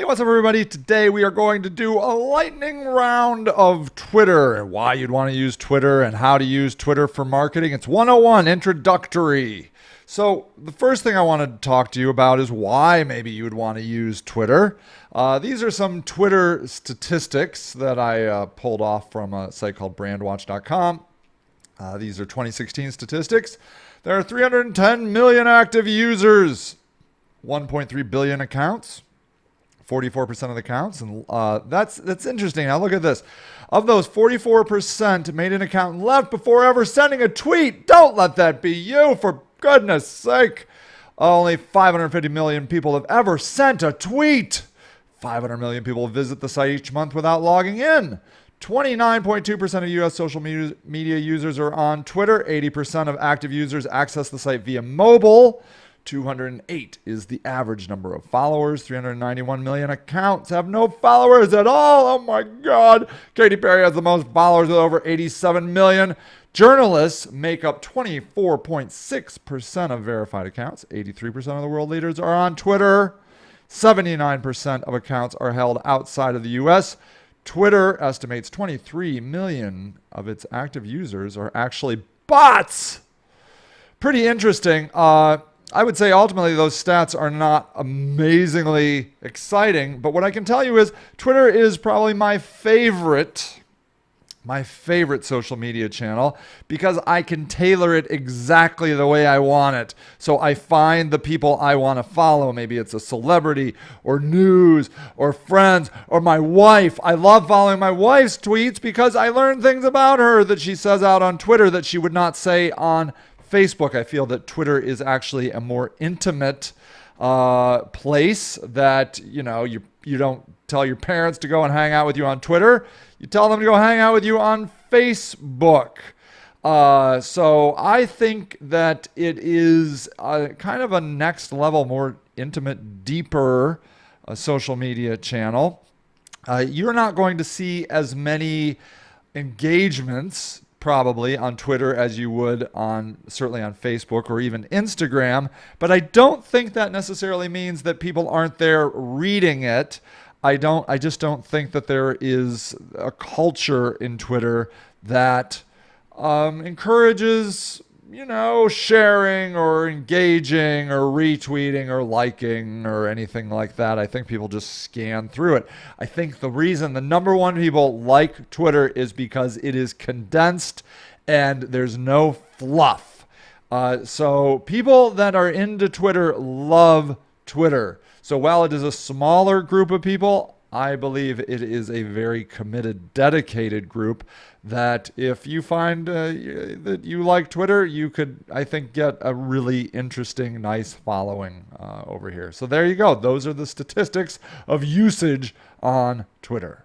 Hey, what's up, everybody? Today we are going to do a lightning round of Twitter and why you'd want to use Twitter and how to use Twitter for marketing. It's 101 introductory. So, the first thing I want to talk to you about is why maybe you would want to use Twitter. These are some Twitter statistics that I pulled off from a site called brandwatch.com. These are 2016 statistics. There are 310 million active users, 1.3 billion accounts. 44% of the accounts, and that's interesting. Now look at this. Of those, 44% made an account and left before ever sending a tweet. Don't let that be you, for goodness sake. Only 550 million people have ever sent a tweet. 500 million people visit the site each month without logging in. 29.2% of U.S. social media users are on Twitter. 80% of active users access the site via mobile. 208 is the average number of followers. 391 million accounts have no followers at all. Oh my God. Katy Perry has the most followers with over 87 million. Journalists make up 24.6% of verified accounts. 83% of the world leaders are on Twitter. 79% of accounts are held outside of the U.S. Twitter estimates 23 million of its active users are actually bots. Pretty interesting. I would say ultimately those stats are not amazingly exciting, but what I can tell you is Twitter is probably my favorite social media channel because I can tailor it exactly the way I want it. So I find the people I want to follow. Maybe it's a celebrity or news or friends or my wife. I love following my wife's tweets because I learn things about her that she says out on Twitter that she would not say on Facebook. I feel that Twitter is actually a more intimate place that, you don't tell your parents to go and hang out with you on Twitter. You tell them to go hang out with you on Facebook. So I think that it is kind of a next level, more intimate, deeper social media channel. You're not going to see as many engagements probably on Twitter as you would certainly on Facebook or even Instagram, but I don't think that necessarily means that people aren't there reading it. I just don't think that there is a culture in Twitter that encourages, sharing or engaging or retweeting or liking or anything like that. I think people just scan through it. I think the number one people like Twitter is because it is condensed and there's no fluff. So people that are into Twitter love Twitter. So while it is a smaller group of people, I believe it is a very committed, dedicated group that if you find that you like Twitter, you could, I think, get a really interesting, nice following over here. So there you go. Those are the statistics of usage on Twitter.